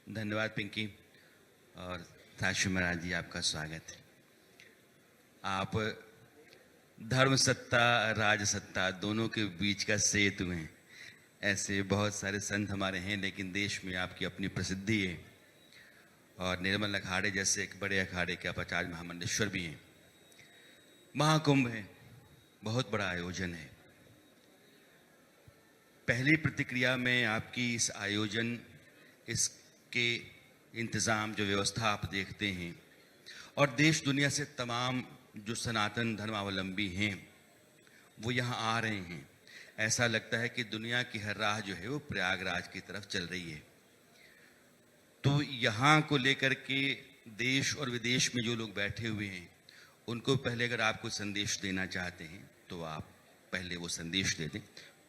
धन्यवाद पिंकी और थाशु महाराज जी, आपका स्वागत है। आप धर्म सत्ता राज सत्ता दोनों के बीच का सेतु हैं। ऐसे बहुत सारे संत हमारे हैं, लेकिन देश में आपकी अपनी प्रसिद्धि है और निर्मल अखाड़े जैसे एक बड़े अखाड़े के आप आचार्य महामंडलेश्वर भी हैं। महाकुंभ है, बहुत बड़ा आयोजन है। पहली प्रतिक्रिया में आपकी इस आयोजन, इसके इंतज़ाम, जो व्यवस्था आप देखते हैं और देश दुनिया से तमाम जो सनातन धर्मावलंबी हैं वो यहाँ आ रहे हैं, ऐसा लगता है कि दुनिया की हर राह जो है वो प्रयागराज की तरफ चल रही है। तो यहाँ को लेकर के देश और विदेश में जो लोग बैठे हुए हैं उनको पहले अगर आप कोई संदेश देना चाहते हैं तो आप पहले वो संदेश दे दें,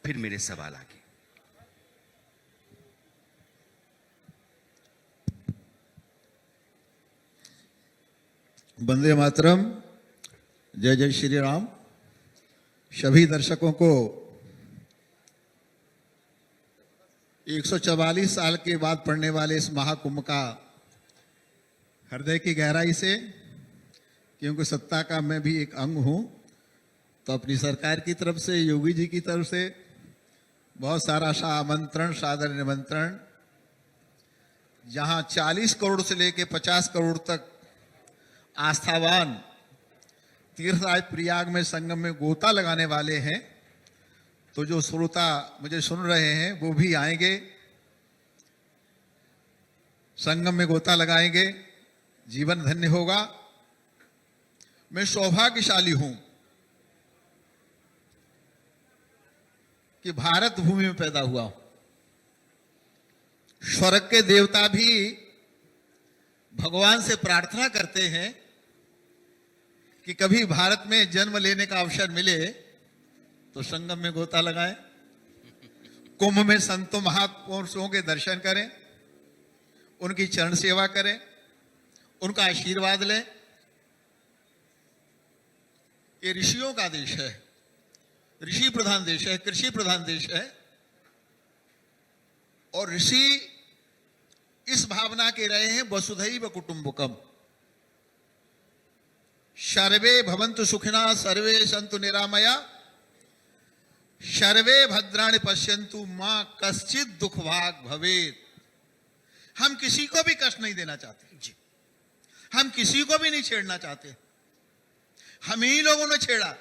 फिर मेरे सवाल आगे। वंदे मातरम, जय जय श्री राम। सभी दर्शकों को 144 साल के बाद पड़ने वाले इस महाकुंभ का हृदय की गहराई से, क्योंकि सत्ता का मैं भी एक अंग हूं, तो अपनी सरकार की तरफ से, योगी जी की तरफ से बहुत सारा आमंत्रण, सादर निमंत्रण। जहां 40 करोड़ से लेकर 50 करोड़ तक आस्थावान तीर्थराज प्रयाग में संगम में गोता लगाने वाले हैं, तो जो श्रोता मुझे सुन रहे हैं वो भी आएंगे, संगम में गोता लगाएंगे, जीवन धन्य होगा। मैं सौभाग्यशाली हूं कि भारत भूमि में पैदा हुआ हूं। स्वर्ग के देवता भी भगवान से प्रार्थना करते हैं कि कभी भारत में जन्म लेने का अवसर मिले तो संगम में गोता लगाएं, कुंभ में संतों महापुरुषों के दर्शन करें, उनकी चरण सेवा करें, उनका आशीर्वाद लें। ये ऋषियों का देश है, ऋषि प्रधान देश है, कृषि प्रधान देश है। और ऋषि इस भावना के रहे हैं वसुधैव कुटुंबकम, सर्वे भवन्तु सुखिनः सर्वे सन्तु निरामया सर्वे भद्राणि पश्यन्तु मां कश्चित् दुख भाग भवेत्। हम किसी को भी कष्ट नहीं देना चाहते जी, हम किसी को भी नहीं छेड़ना चाहते। हम ही लोगों ने छेड़ा,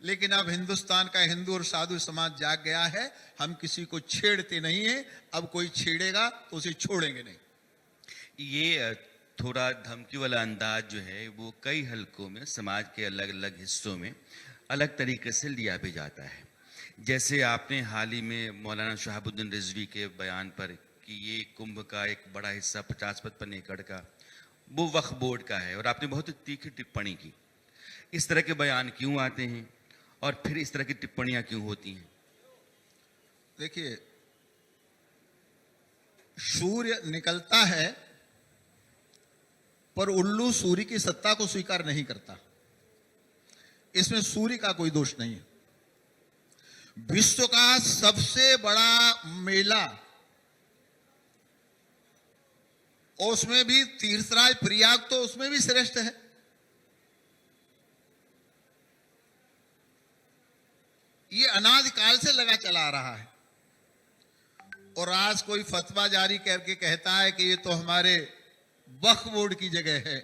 लेकिन अब हिंदुस्तान का हिंदू और साधु समाज जाग गया है। हम किसी को छेड़ते नहीं है, अब कोई छेड़ेगा तो उसे छोड़ेंगे नहीं। ये थोड़ा धमकी वाला अंदाज जो है वो कई हलकों में, समाज के अलग अलग हिस्सों में अलग तरीके से लिया भी जाता है। जैसे आपने हाल ही में मौलाना शहाबुद्दीन रिजवी के बयान पर कि ये कुंभ का एक बड़ा हिस्सा 50-55 एकड़ का वो वक्फ बोर्ड का है, और आपने बहुत तीखी टिप्पणी की। इस तरह के बयान क्यों आते हैं और फिर इस तरह की टिप्पणियां क्यों होती हैं? देखिए, सूर्य निकलता है पर उल्लू सूर्य की सत्ता को स्वीकार नहीं करता। इसमें सूर्य का कोई दोष नहीं है। विश्व का सबसे बड़ा मेला, और उसमें भी तीर्थराज प्रयाग तो उसमें भी श्रेष्ठ है। ये अनादिकाल से लगा चला आ रहा है, और आज कोई फतवा जारी करके कहता है कि ये तो हमारे वक्फ बोर्ड की जगह है।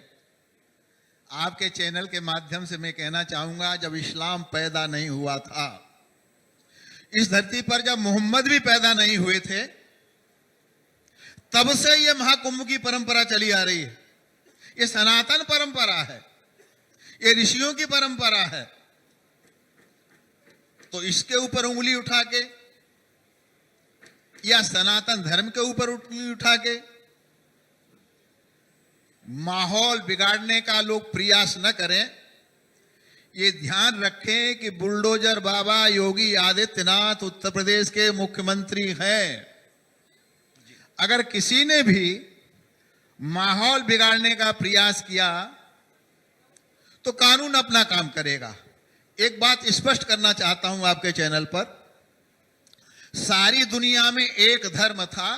आपके चैनल के माध्यम से मैं कहना चाहूंगा, जब इस्लाम पैदा नहीं हुआ था इस धरती पर, जब मोहम्मद भी पैदा नहीं हुए थे, तब से यह महाकुंभ की परंपरा चली आ रही है। यह सनातन परंपरा है, यह ऋषियों की परंपरा है। तो इसके ऊपर उंगली उठा के या सनातन धर्म के ऊपर उंगली उठा के माहौल बिगाड़ने का लोग प्रयास न करें। ये ध्यान रखें कि बुलडोजर बाबा योगी आदित्यनाथ उत्तर प्रदेश के मुख्यमंत्री हैं। अगर किसी ने भी माहौल बिगाड़ने का प्रयास किया तो कानून अपना काम करेगा। एक बात स्पष्ट करना चाहता हूं आपके चैनल पर, सारी दुनिया में एक धर्म था,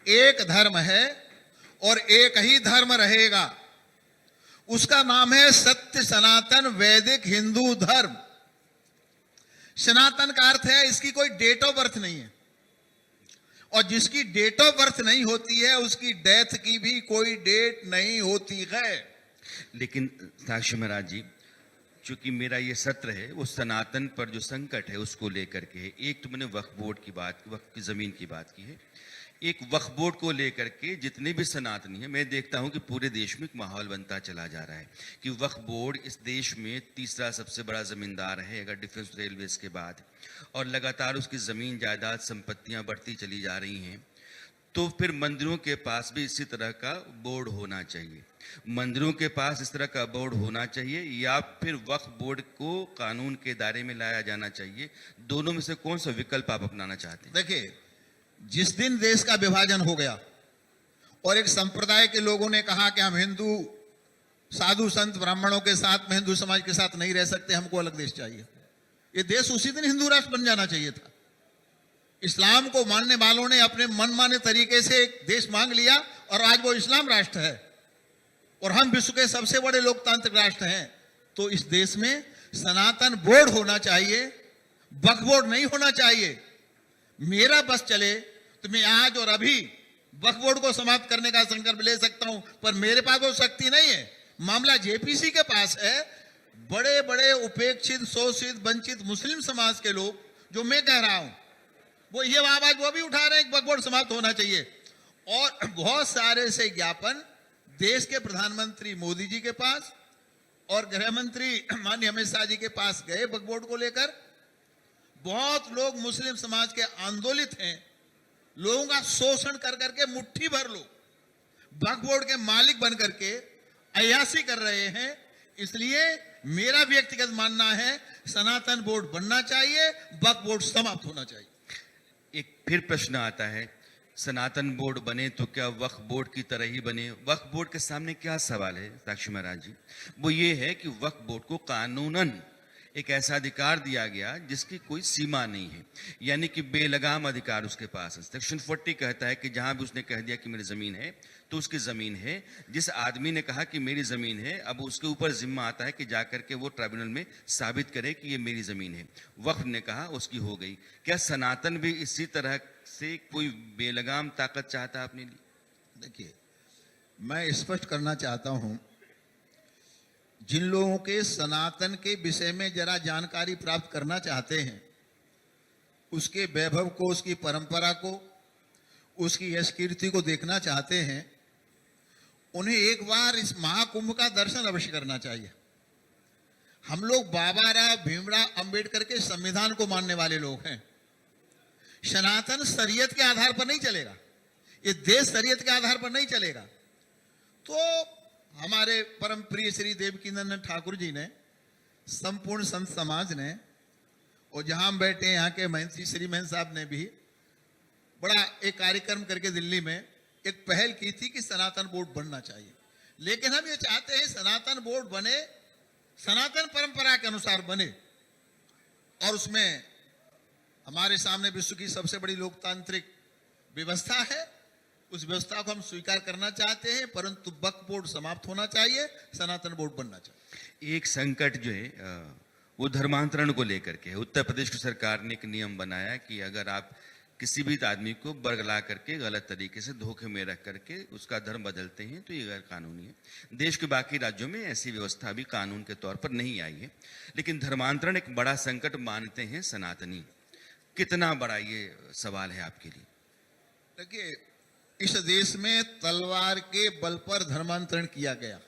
एक धर्म है और एक ही धर्म रहेगा। उसका नाम है सत्य सनातन वैदिक हिंदू धर्म। सनातन का अर्थ है इसकी कोई डेट ऑफ बर्थ नहीं है, और जिसकी डेट ऑफ बर्थ नहीं होती है उसकी डेथ की भी कोई डेट नहीं होती है। लेकिन साक्षी महाराज जी, चूंकि मेरा ये सत्र है वो सनातन पर जो संकट है उसको लेकर के है। एक तो मैंने वक्फ बोर्ड की बात, वक्फ की जमीन की बात की है। एक वक्फ बोर्ड को लेकर के जितने भी सनातनी हैं, मैं देखता हूं कि पूरे देश में एक माहौल बनता चला जा रहा है कि वक्फ बोर्ड इस देश में तीसरा सबसे बड़ा जमींदार है अगर डिफेंस रेलवेज के बाद, और लगातार उसकी जमीन जायदाद संपत्तियां बढ़ती चली जा रही हैं। तो फिर मंदिरों के पास भी इसी तरह का बोर्ड होना चाहिए। मंदिरों के पास इस तरह का बोर्ड होना चाहिए या फिर वक्फ बोर्ड को कानून के दायरे में लाया जाना चाहिए? दोनों में से कौन सा विकल्प आप अपनाना चाहते हैं? देखिए, जिस दिन देश का विभाजन हो गया और एक संप्रदाय के लोगों ने कहा कि हम हिंदू साधु संत ब्राह्मणों के साथ में हिंदू समाज के साथ नहीं रह सकते, हमको अलग देश चाहिए, ये देश उसी दिन हिंदू राष्ट्र बन जाना चाहिए था। इस्लाम को मानने वालों ने अपने मनमाने तरीके से एक देश मांग लिया और आज वो इस्लाम राष्ट्र है और हम विश्व के सबसे बड़े लोकतांत्रिक राष्ट्र हैं। तो इस देश में सनातन बोर्ड होना चाहिए, वक्फ बोर्ड नहीं होना चाहिए। मेरा बस चले तो मैं आज और अभी वक्फ बोर्ड को समाप्त करने का संकल्प ले सकता हूं, पर मेरे पास वो शक्ति नहीं है। मामला जेपीसी के पास है। बड़े बड़े उपेक्षित, शोषित, वंचित मुस्लिम समाज के लोग, जो मैं कह रहा हूं, वो ये आवाज वो भी उठा रहे हैं कि वक्फ बोर्ड समाप्त होना चाहिए। और बहुत सारे से ज्ञापन देश के प्रधानमंत्री मोदी जी के पास और गृह मंत्री माननीय अमित शाह जी के पास गए वक्फ बोर्ड को लेकर। बहुत लोग मुस्लिम समाज के आंदोलित हैं, लोगों का शोषण कर करके मुट्ठी भर लोग वक्फ बोर्ड के मालिक बन करके अय्याशी कर रहे हैं। इसलिए मेरा व्यक्तिगत मानना है सनातन बोर्ड बनना चाहिए, वक्फ बोर्ड समाप्त होना चाहिए। एक फिर प्रश्न आता है, सनातन बोर्ड बने तो क्या वक्फ बोर्ड की तरह ही बने? वक्फ बोर्ड के सामने क्या सवाल है साक्षी महाराज जी? वो ये है कि वक्फ बोर्ड को कानूनन एक ऐसा अधिकार दिया गया जिसकी कोई सीमा नहीं है, यानी कि बेलगाम अधिकार उसके पास है। सेक्शन 40 कहता है कि जहां भी उसने कह दिया कि मेरी जमीन है तो उसकी जमीन है। जिस आदमी ने कहा कि मेरी जमीन है, अब उसके ऊपर जिम्मा आता है कि जाकर के वो ट्राइब्यूनल में साबित करे कि ये मेरी जमीन है। वक्फ ने कहा उसकी हो गई। क्या सनातन भी इसी तरह से कोई बेलगाम ताकत चाहता है अपने लिए? देखिए, मैं स्पष्ट करना चाहता हूं, जिन लोगों के सनातन के विषय में जरा जानकारी प्राप्त करना चाहते हैं, उसके वैभव को, उसकी परंपरा को, उसकी यश कीर्ति को देखना चाहते हैं, उन्हें एक बार इस महाकुंभ का दर्शन अवश्य करना चाहिए। हम लोग बाबा राव भीमराव अंबेडकर के संविधान को मानने वाले लोग हैं। सनातन शरीयत के आधार पर नहीं चलेगा, ये देश शरीयत के आधार पर नहीं चलेगा। तो हमारे परम प्रिय श्री देवकीनंदन ठाकुर जी ने, संपूर्ण संत समाज ने, और जहां हम बैठे यहाँ के महंत श्री महंत साहब ने भी बड़ा एक कार्यक्रम करके दिल्ली में एक पहल की थी कि सनातन बोर्ड बनना चाहिए। लेकिन हम ये चाहते हैं सनातन बोर्ड बने, सनातन परंपरा के अनुसार बने, और उसमें हमारे सामने विश्व की सबसे बड़ी लोकतांत्रिक व्यवस्था है, उस व्यवस्था को हम स्वीकार करना चाहते हैं। परंतु वक्फ बोर्ड समाप्त होना चाहिए, सनातन बोर्ड बनना चाहिए। एक संकट जो है वो धर्मांतरण को लेकर के है। उत्तर प्रदेश की सरकार ने एक नियम बनाया कि अगर आप किसी भी आदमी को बरगला करके गलत तरीके से धोखे में रख करके उसका धर्म बदलते हैं तो ये गैर कानूनी है। देश के बाकी राज्यों में ऐसी व्यवस्था भी कानून के तौर पर नहीं आई है, लेकिन धर्मांतरण एक बड़ा संकट मानते हैं सनातनी। कितना बड़ा ये सवाल है आपके लिए? देखिए, इस देश में तलवार के बल पर धर्मांतरण किया गया,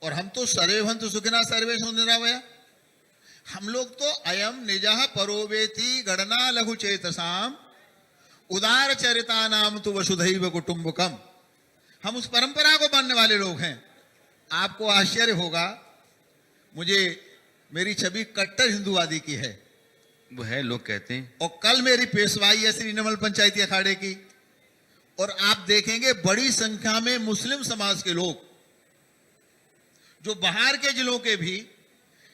और हम तो सर्वेभवन्तु तो सुखिनः सर्वे सन्तु निरामया। हम लोग तो अयम निजः परोवेति गणना लघु चेतसाम उदार चरिता नाम तो वसुधैव कुटुंबकम। हम उस परंपरा को मानने वाले लोग हैं। आपको आश्चर्य होगा, मुझे मेरी छवि कट्टर हिंदूवादी की है, वो है, लोग कहते हैं। और कल मेरी पेशवाई है श्री निर्मल पंचायती अखाड़े की, और आप देखेंगे बड़ी संख्या में मुस्लिम समाज के लोग, जो बाहर के जिलों के भी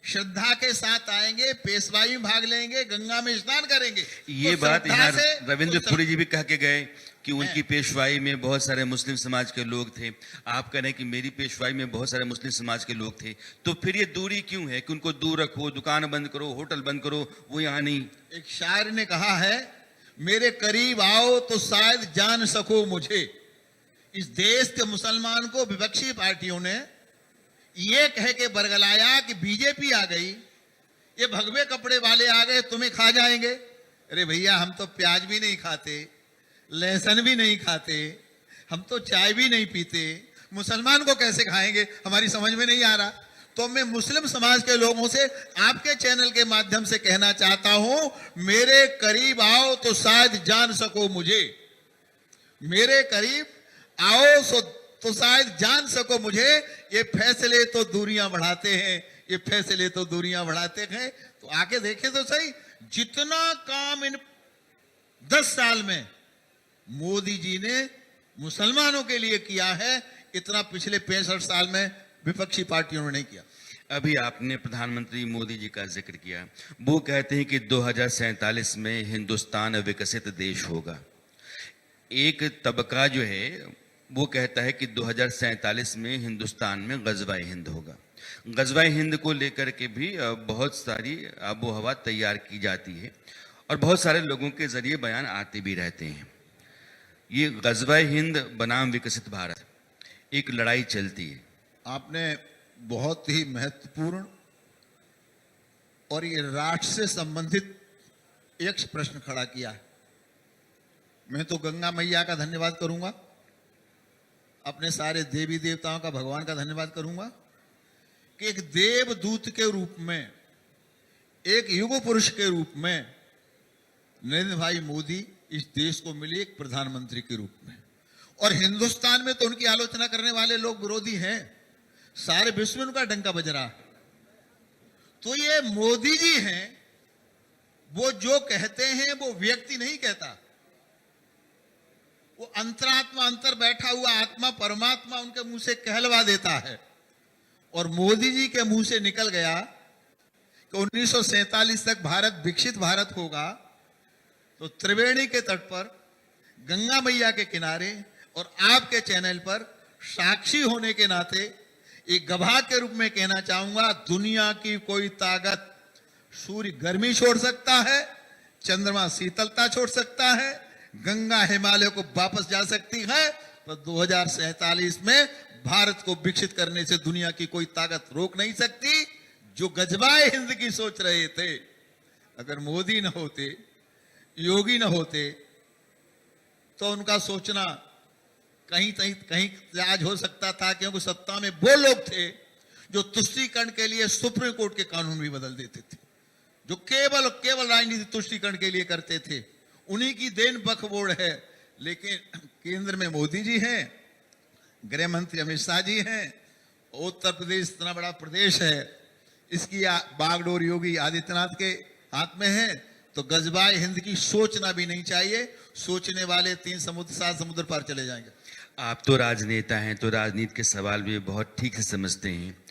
श्रद्धा के साथ आएंगे, पेशवाई में भाग लेंगे, गंगा में स्नान करेंगे। ये तो बात श्रद्धा यहाँ से- रविंद्रपुरी जी भी कह के गए कि उनकी पेशवाई में बहुत सारे मुस्लिम समाज के लोग थे। आप कह रहे हैं कि मेरी पेशवाई में बहुत सारे मुस्लिम समाज के लोग थे, तो फिर ये दूरी क्यों है कि उनको दूर रखो, दुकान बंद करो, होटल बंद करो, वो यहाँ नहीं? एक शायर ने कहा है, मेरे करीब आओ तो शायद जान सको मुझे। इस देश के मुसलमान को विपक्षी पार्टियों ने ये कह के बरगलाया कि बीजेपी आ गई, ये भगवे कपड़े वाले आ गए, तुम्हें खा जाएंगे। अरे भैया, हम तो प्याज भी नहीं खाते, लहसुन भी नहीं खाते, हम तो चाय भी नहीं पीते, मुसलमान को कैसे खाएंगे? हमारी समझ में नहीं आ रहा। तो मैं मुस्लिम समाज के लोगों से आपके चैनल के माध्यम से कहना चाहता हूं, मेरे करीब आओ तो शायद जान सको मुझे। मेरे करीब आओ तो शायद जान सको मुझे। ये फैसले तो दूरियां बढ़ाते हैं, ये फैसले तो दूरियां बढ़ाते हैं। तो आके देखे तो सही, जितना काम इन 10 साल में मोदी जी ने मुसलमानों के लिए किया है, इतना पिछले 65 साल में विपक्षी पार्टियों ने नहीं किया। अभी आपने प्रधानमंत्री मोदी जी का जिक्र किया। वो कहते हैं कि 2047 में हिंदुस्तान विकसित देश होगा। एक तबका जो है वो कहता है कि 2047 में हिंदुस्तान में ग़ज़वा-ए हिंद होगा। ग़ज़वा-ए हिंद को लेकर के भी बहुत सारी आबो हवा तैयार की जाती है और बहुत सारे लोगों के जरिए बयान आते भी रहते हैं। ये ग़ज़वा-ए हिंद बनाम विकसित भारत, एक लड़ाई चलती है। आपने बहुत ही महत्वपूर्ण और ये राष्ट्र से संबंधित एक प्रश्न खड़ा किया है। मैं तो गंगा मैया का धन्यवाद करूंगा, अपने सारे देवी देवताओं का, भगवान का धन्यवाद करूंगा कि एक देवदूत के रूप में, एक युग पुरुष के रूप में नरेंद्र भाई मोदी इस देश को मिले एक प्रधानमंत्री के रूप में। और हिंदुस्तान में तो उनकी आलोचना करने वाले लोग विरोधी हैं, सारे विश्व में उनका डंका बज रहा। तो ये मोदी जी हैं, वो जो कहते हैं वो व्यक्ति नहीं कहता, वो अंतरात्मा, अंतर बैठा हुआ आत्मा, परमात्मा उनके मुंह से कहलवा देता है। और मोदी जी के मुंह से निकल गया कि 1947 तक भारत विकसित भारत होगा। तो त्रिवेणी के तट पर, गंगा मैया के किनारे और आपके चैनल पर साक्षी होने के नाते एक गवाह के रूप में कहना चाहूंगा, दुनिया की कोई ताकत, सूर्य गर्मी छोड़ सकता है, चंद्रमा शीतलता छोड़ सकता है, गंगा हिमालय को वापस जा सकती है, पर 2047 में भारत को विकसित करने से दुनिया की कोई ताकत रोक नहीं सकती। जो ग़ज़वा-ए हिंद की सोच रहे थे, अगर मोदी न होते, योगी न होते, तो उनका सोचना कहीं आज हो सकता था, क्योंकि सत्ता में वो लोग थे जो तुष्टीकरण के लिए सुप्रीम कोर्ट के कानून भी बदल देते थे, जो केवल राजनीति तुष्टीकरण के लिए करते थे। उन्हीं की देन बखबोड़ है। लेकिन केंद्र में मोदी जी हैं, गृह मंत्री अमित शाह जी हैं, उत्तर प्रदेश इतना बड़ा प्रदेश है, इसकी बागडोर योगी आदित्यनाथ के हाथ में है। तो ग़ज़वा-ए हिंद की सोचना भी नहीं चाहिए, सोचने वाले 3 समुद्र 7 समुद्र पार चले जाएंगे। आप तो राजनेता हैं, तो राजनीति के सवाल भी बहुत ठीक से समझते हैं।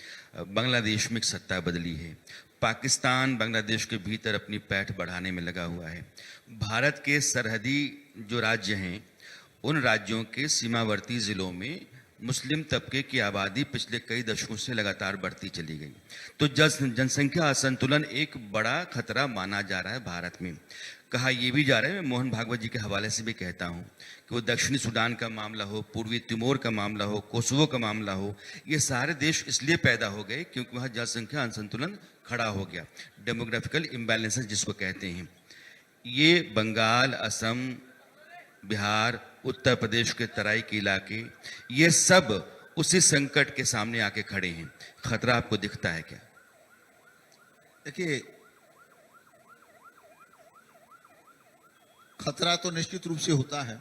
बांग्लादेश में एक सत्ता बदली है, पाकिस्तान बांग्लादेश के भीतर अपनी पैठ बढ़ाने में लगा हुआ है। भारत के सरहदी जो राज्य हैं, उन राज्यों के सीमावर्ती ज़िलों में मुस्लिम तबके की आबादी पिछले कई दशकों से लगातार बढ़ती चली गई। तो जनसंख्या असंतुलन एक बड़ा खतरा माना जा रहा है भारत में। कहा यह भी जा रहा है, मैं मोहन भागवत जी के हवाले से भी कहता हूँ कि वो दक्षिणी सूडान का मामला हो, पूर्वी तिमोर का मामला हो, कोसोवो का मामला हो, ये सारे देश इसलिए पैदा हो गए क्योंकि वहाँ जनसंख्या असंतुलन खड़ा हो गया, डेमोग्राफिकल इम्बैलेंसेस जिसको कहते हैं। ये बंगाल, असम, बिहार, उत्तर प्रदेश के तराई के इलाके, ये सब उसी संकट के सामने आके खड़े हैं। खतरा आपको दिखता है क्या? देखिए, खतरा तो निश्चित रूप से होता है,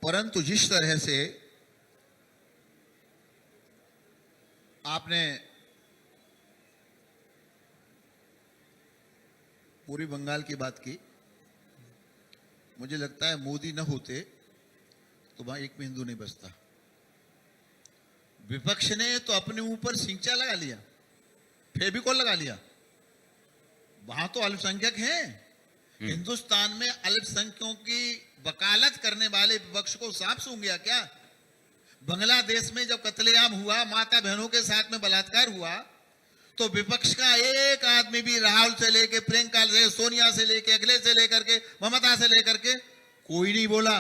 परंतु जिस तरह से आपने पूरी बंगाल की बात की, मुझे लगता है मोदी न होते तो वहां एक भी हिंदू नहीं बसता। विपक्ष ने तो अपने ऊपर सिंचा लगा लिया, फेविकॉल लगा लिया। वहां तो अल्पसंख्यक हैं। हिंदुस्तान में अल्पसंख्यकों की वकालत करने वाले विपक्ष को सांप सूंघ गया क्या? बांग्लादेश में जब कत्लेआम हुआ, माता बहनों के साथ में बलात्कार हुआ, तो विपक्ष का एक आदमी भी, राहुल से लेके प्रियंका से, सोनिया से लेके, अखिलेश से लेकर के, ममता से लेकर के, कोई नहीं बोला।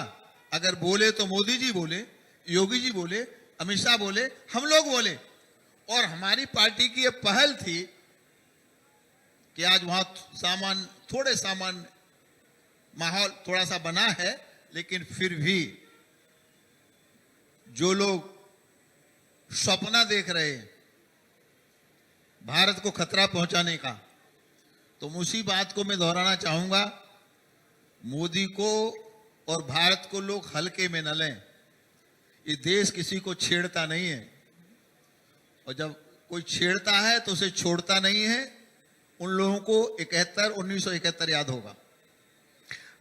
अगर बोले तो मोदी जी बोले, योगी जी बोले, अमित शाह बोले, हम लोग बोले। और हमारी पार्टी की ये पहल थी कि आज वहां थोड़े सामान माहौल थोड़ा सा बना है, लेकिन फिर भी जो लोग सपना देख रहे हैं भारत को खतरा पहुंचाने का, तो उसी बात को मैं दोहराना चाहूंगा। मोदी को और भारत को लोग हल्के में न लें। ये देश किसी को छेड़ता नहीं है, और जब कोई छेड़ता है तो उसे छोड़ता नहीं है। उन लोगों को 1971 याद होगा।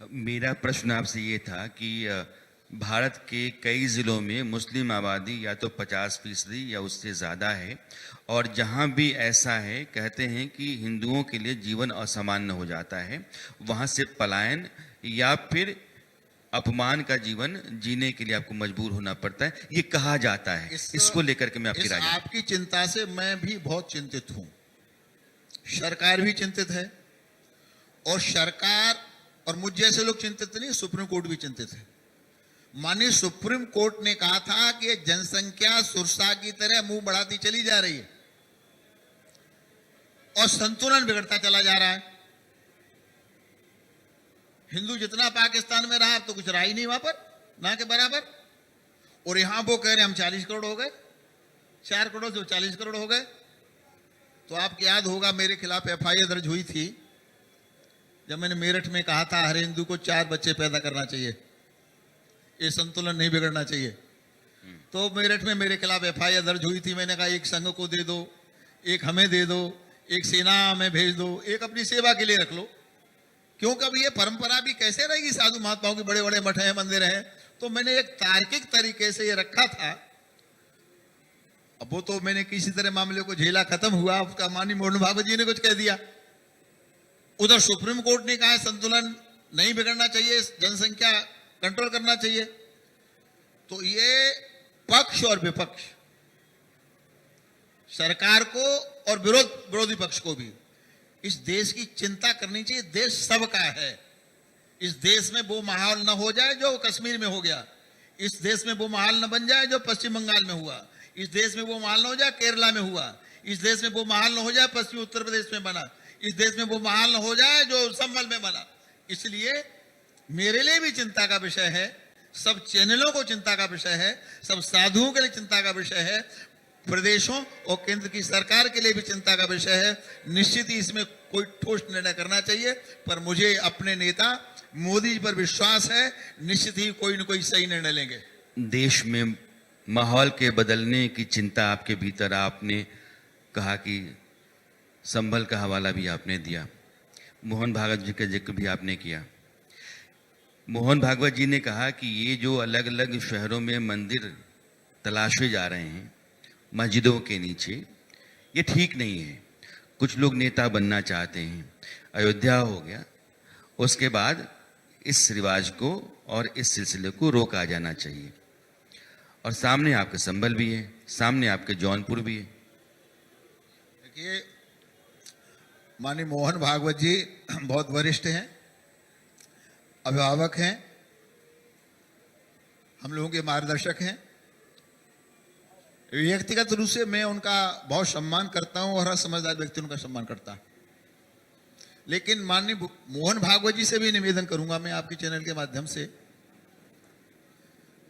मेरा प्रश्न आपसे ये था कि भारत के कई ज़िलों में मुस्लिम आबादी या तो 50% या उससे ज़्यादा है, और जहाँ भी ऐसा है कहते हैं कि हिंदुओं के लिए जीवन असामान्य हो जाता है, वहाँ से पलायन या फिर अपमान का जीवन जीने के लिए आपको मजबूर होना पड़ता है, ये कहा जाता है। इसको लेकर के मैं आपकी राय। आपकी चिंता से मैं भी बहुत चिंतित हूँ, सरकार भी चिंतित है, और सरकार और मुझ जैसे लोग चिंतित नहीं, सुप्रीम कोर्ट भी चिंतित है। माननीय सुप्रीम कोर्ट ने कहा था कि जनसंख्या सुरसा की तरह मुंह बढ़ाती चली जा रही है और संतुलन बिगड़ता चला जा रहा है। हिंदू जितना पाकिस्तान में रहा, अब तो कुछ रहा ही नहीं वहां पर, ना के बराबर। और यहां वो कह रहे हम 40 करोड़ हो गए, 4 करोड़ से 40 करोड़ हो गए। तो आपको याद होगा मेरे खिलाफ FIR दर्ज हुई थी जब मैंने मेरठ में कहा था हर हिंदू को 4 बच्चे पैदा करना चाहिए, ये संतुलन नहीं बिगड़ना चाहिए। तो मेरठ में मेरे खिलाफ FIR दर्ज हुई थी। मैंने कहा एक संघ को दे दो, एक हमें दे दो, एक सेना में भेज दो, एक अपनी सेवा के लिए रख लो। क्योंकि अब ये परंपरा भी कैसे रहेगी, साधु महात्माओं के बड़े बड़े मठ हैं, मंदिर हैं। तो मैंने एक तार्किक तरीके से ये रखा था। अब वो तो मैंने किसी तरह मामले को झेला, खत्म हुआ, उसका माननीय मोहन भागवत जी ने कुछ कह दिया। उधर सुप्रीम कोर्ट ने कहा संतुलन नहीं बिगड़ना चाहिए, जनसंख्या कंट्रोल करना चाहिए। तो ये पक्ष और विपक्ष, सरकार को और विरोधी पक्ष को भी इस देश की चिंता करनी चाहिए। देश सबका है। इस देश में वो माहौल न हो जाए जो कश्मीर में हो गया, इस देश में वो माहौल न बन जाए जो पश्चिम बंगाल में हुआ, इस देश में वो माहौल न हो जाए केरला में हुआ, इस देश में वो माहौल न हो जाए पश्चिमी उत्तर प्रदेश में बना, इस देश में वो माहौल न हो जाए जो संभल में बना। इसलिए मेरे लिए भी चिंता का विषय है, सब चैनलों को चिंता का विषय है, सब साधुओं के लिए चिंता का विषय है, प्रदेशों और केंद्र की सरकार के लिए भी चिंता का विषय है। निश्चित ही इसमें कोई ठोस निर्णय करना चाहिए, पर मुझे अपने नेता मोदी जी पर विश्वास है, निश्चित ही कोई न कोई सही निर्णय लेंगे। देश में माहौल के बदलने की चिंता आपके भीतर, आपने कहा कि संभल का हवाला भी आपने दिया, मोहन भागवत जी का जिक्र भी आपने किया। मोहन भागवत जी ने कहा कि ये जो अलग अलग शहरों में मंदिर तलाशे जा रहे हैं मस्जिदों के नीचे, ये ठीक नहीं है। कुछ लोग नेता बनना चाहते हैं। अयोध्या हो गया, उसके बाद इस रिवाज को और इस सिलसिले को रोका जाना चाहिए। और सामने आपके संभल भी है, सामने आपके जौनपुर भी है। देखिए, माननीय मोहन भागवत जी बहुत वरिष्ठ हैं, अभिभावक हैं, हम लोगों के मार्गदर्शक हैं। व्यक्तिगत रूप से मैं उनका बहुत सम्मान करता हूं और हर समझदार व्यक्ति उनका सम्मान करता है। लेकिन माननीय मोहन भागवत जी से भी निवेदन करूंगा मैं आपके चैनल के माध्यम से,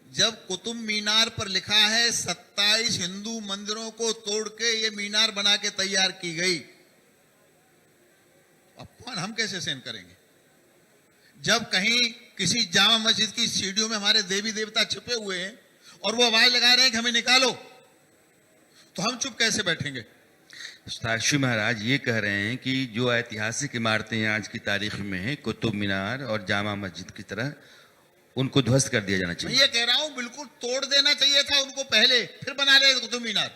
जब कुतुब मीनार पर लिखा है 27 हिंदू मंदिरों को तोड़ के ये मीनार बना के तैयार की गई, अपमान हम कैसे सहन करेंगे? जब कहीं किसी जामा मस्जिद की सीढ़ियों में हमारे देवी देवता छिपे हुए हैं और वो आवाज लगा रहे हैं कि हमें निकालो, तो हम चुप कैसे बैठेंगे? साक्षी महाराज ये कह रहे हैं कि जो ऐतिहासिक इमारतें आज की तारीख में हैं, कुतुब मीनार और जामा मस्जिद की तरह, उनको ध्वस्त कर दिया जाना मैं चाहिए। ये कह रहा हूं बिल्कुल तोड़ देना चाहिए था उनको पहले, फिर बना ले कुतुब मीनार।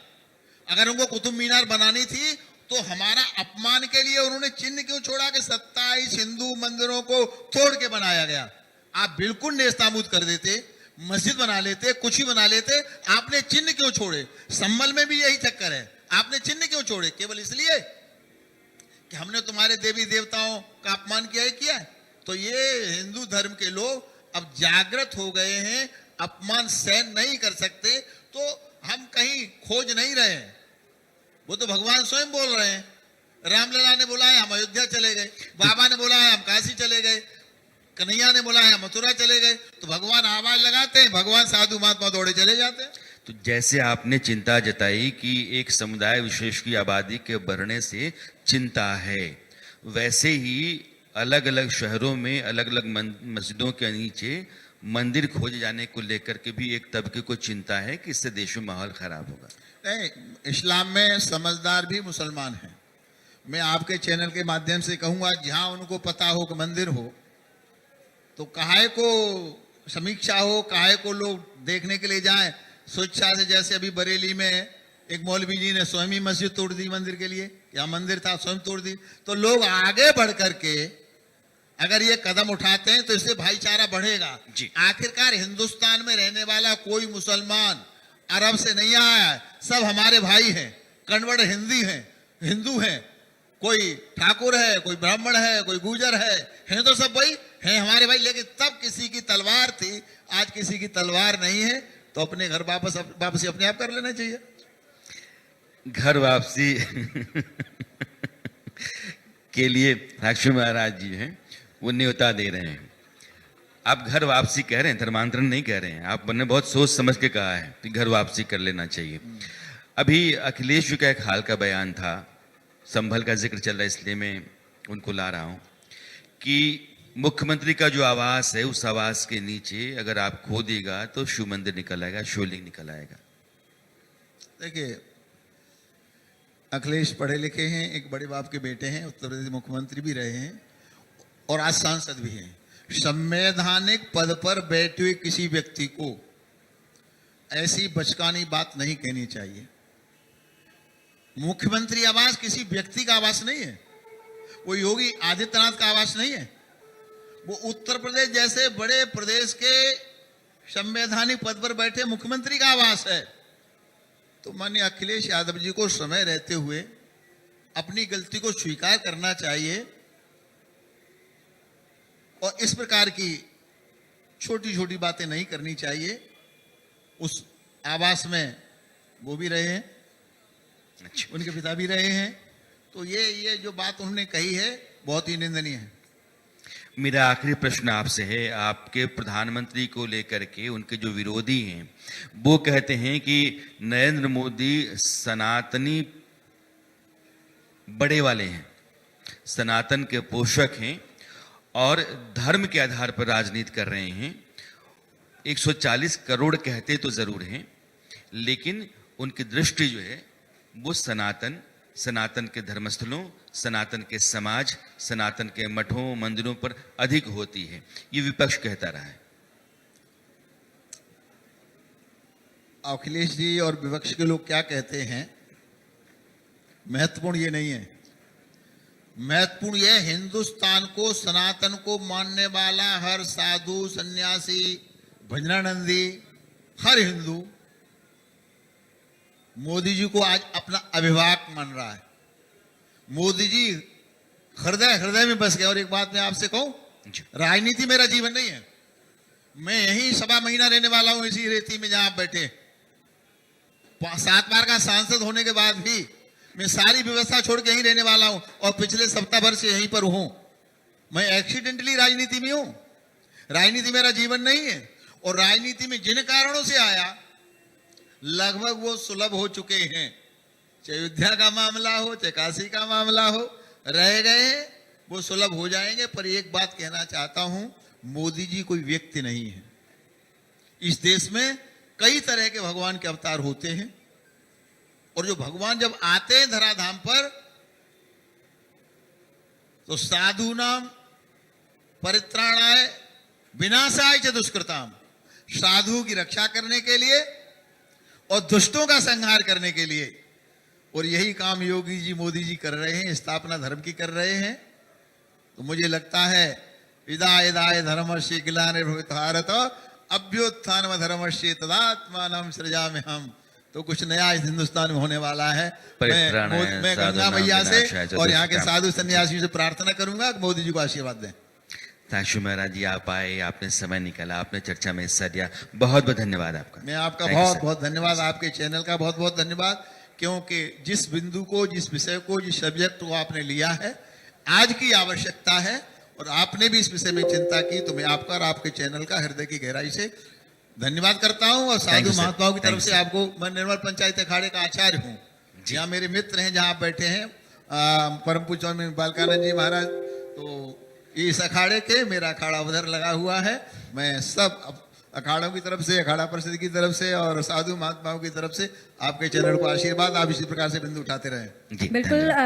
अगर उनको कुतुब मीनार बनानी थी तो हमारा अपमान के लिए उन्होंने चिन्ह क्यों छोड़ा कि 27 हिंदू मंदिरों को तोड़ के बनाया गया? आप बिल्कुल नेस्तनाबूद कर देते, मस्जिद बना लेते, कुछ ही बना लेते। आपने चिन्ह क्यों छोड़े? संभल में भी यही चक्कर है, आपने चिन्ह क्यों छोड़े? केवल इसलिए कि हमने तुम्हारे देवी देवताओं का अपमान किया है। तो ये हिंदू धर्म के लोग अब जागृत हो गए हैं, अपमान सहन नहीं कर सकते। तो हम कहीं खोज नहीं रहे हैं, वो तो भगवान स्वयं बोल रहे हैं। रामलला ने बोला है हम अयोध्या चले गए, बाबा ने बोला है हम काशी चले गए, कन्हैया ने बोला है हम मथुरा चले गए। तो भगवान आवाज लगाते हैं, भगवान साधु महात्मा दौड़े चले जाते हैं। तो जैसे आपने चिंता जताई कि एक समुदाय विशेष की आबादी के बढ़ने से चिंता है, वैसे ही अलग अलग शहरों में अलग अलग मस्जिदों के नीचे मंदिर खोजे जाने को लेकर के भी एक तबके को चिंता है कि इससे देश में माहौल खराब होगा। नहीं, इस्लाम में समझदार भी मुसलमान हैं। मैं आपके चैनल के माध्यम से कहूंगा, जहां उनको पता हो कि मंदिर हो तो काहे को समीक्षा हो, काहे को लोग देखने के लिए जाएं स्वेच्छा से। जैसे अभी बरेली में एक मौलवी जी ने स्वयं ही मस्जिद तोड़ दी मंदिर के लिए, या मंदिर था स्वयं तोड़ दी। तो लोग आगे बढ़ करके अगर ये कदम उठाते हैं तो इससे भाईचारा बढ़ेगा। आखिरकार हिंदुस्तान में रहने वाला कोई मुसलमान अरब से नहीं आया है, सब हमारे भाई हैं, कन्वर्ट हिंदू हैं। कोई ठाकुर है, कोई ब्राह्मण है, कोई गुजर है तो सब भाई हैं हमारे भाई। लेकिन तब किसी की तलवार थी, आज किसी की तलवार नहीं है। तो अपने घर वापसी अपने आप कर लेना चाहिए। घर वापसी के लिए राक्षु महाराज जी हैं, वो न्योता दे रहे हैं। आप घर वापसी कह रहे हैं, धर्मांतरण नहीं कह रहे हैं। आपने बहुत सोच समझ के कहा है कि घर वापसी कर लेना चाहिए। अभी अखिलेश जी का एक हाल का बयान था, संभल का जिक्र चल रहा है इसलिए मैं उनको ला रहा हूं कि मुख्यमंत्री का जो आवास है उस आवास के नीचे अगर आप खोदिएगा तो शिव मंदिर निकल आएगा, शिवलिंग निकल आएगा। देखिए, अखिलेश पढ़े लिखे हैं, एक बड़े बाप के बेटे हैं, उत्तर प्रदेश मुख्यमंत्री भी रहे हैं और आज सांसद भी हैं। संवैधानिक पद पर बैठे हुए किसी व्यक्ति को ऐसी बचकानी बात नहीं कहनी चाहिए। मुख्यमंत्री आवास किसी व्यक्ति का आवास नहीं है, वो योगी आदित्यनाथ का आवास नहीं है। वो उत्तर प्रदेश जैसे बड़े प्रदेश के संवैधानिक पद पर बैठे मुख्यमंत्री का आवास है। तो माननीय अखिलेश यादव जी को समय रहते हुए अपनी गलती को स्वीकार करना चाहिए और इस प्रकार की छोटी छोटी बातें नहीं करनी चाहिए। उस आवास में वो भी रहे हैं, उनके पिता भी रहे हैं। तो ये जो बात उन्होंने कही है बहुत ही निंदनीय है। मेरा आखिरी प्रश्न आपसे है, आपके प्रधानमंत्री को लेकर के उनके जो विरोधी हैं वो कहते हैं कि नरेंद्र मोदी सनातनी बड़े वाले हैं, सनातन के पोषक हैं और धर्म के आधार पर राजनीति कर रहे हैं। 140 करोड़ कहते तो जरूर हैं, लेकिन उनकी दृष्टि जो है वो सनातन के धर्मस्थलों, सनातन के समाज, सनातन के मठों मंदिरों पर अधिक होती है। ये विपक्ष कहता रहा है। अखिलेश जी और विपक्ष के लोग क्या कहते हैं, महत्वपूर्ण ये नहीं है। महत्वपूर्ण यह हिंदुस्तान को, सनातन को मानने वाला हर साधु, सन्यासी, भजनानंदी, हर हिंदू मोदी जी को आज अपना अभिभावक मान रहा है। मोदी जी हृदय में बस गए। और एक बात मैं आपसे कहूं, राजनीति मेरा जीवन नहीं है। मैं यही 7 महीना रहने वाला हूं, इसी रेती में जहां आप बैठे। 7 बार का सांसद होने के बाद भी मैं सारी व्यवस्था छोड़ के यहीं रहने वाला हूं और पिछले सप्ताह भर से यहीं पर हूं। मैं एक्सीडेंटली राजनीति में हूं। राजनीति मेरा जीवन नहीं है। और राजनीति में जिन कारणों से आया लगभग वो सुलभ हो चुके हैं। चाहे अयोध्या का मामला हो, चाहे काशी का मामला हो, रह गए वो सुलभ हो जाएंगे। पर एक बात कहना चाहता हूं, मोदी जी कोई व्यक्ति नहीं है। इस देश में कई तरह के भगवान के अवतार होते हैं और जो भगवान जब आते हैं धराधाम पर तो साधु नाम परित्राणाय विनाशाय च दुष्कृताम, साधुओं की रक्षा करने के लिए और दुष्टों का संहार करने के लिए। और यही काम योगी जी, मोदी जी कर रहे हैं, स्थापना धर्म की कर रहे हैं। तो मुझे लगता है इदा इदाय धर्मस्य ग्लानिर्भूत भारत अभ्युत्थानम धर्मस्य तदात्मानं सृजामि हम। तो कुछ नया इस हिंदुस्तान में होने वाला है। मैं गंगा मैया से और यहाँ के साधु सन्यासियों से प्रार्थना करूंगा कि मोदी जी को आशीर्वाद दें। ताशु महाराज जी, आप आए, आपने समय निकाला, आपने चर्चा में हिस्सा दिया, बहुत बहुत धन्यवाद आपका। मैं आपका Thank you, बहुत sir. बहुत धन्यवाद, आपके चैनल का बहुत बहुत धन्यवाद, क्योंकि जिस बिंदु को, जिस विषय को, जिस सब्जेक्ट को आपने लिया है, आज की आवश्यकता है और आपने भी इस विषय में चिंता की, तो मैं आपका और आपके चैनल का हृदय की गहराई से धन्यवाद करता हूं। और Thank साधु you, sir. महात्माओं की Thank तरफ you, से sir. आपको, मैं निर्मल पंचायत अखाड़े का आचार्य हूँ, यहाँ मेरे मित्र हैं, जहाँ आप बैठे हैं परम पूज्य स्वामी बालकानंद जी महाराज, तो इस अखाड़े के, मेरा अखाड़ा उधर लगा हुआ है। मैं सब अखाड़ों की तरफ से, अखाड़ा परिषद की तरफ से और साधु महात्माओं की तरफ से आपके चैनल को आशीर्वाद, आप इसी प्रकार से बिंदु उठाते रहें। जी, बिल्कुल धन्यवाद।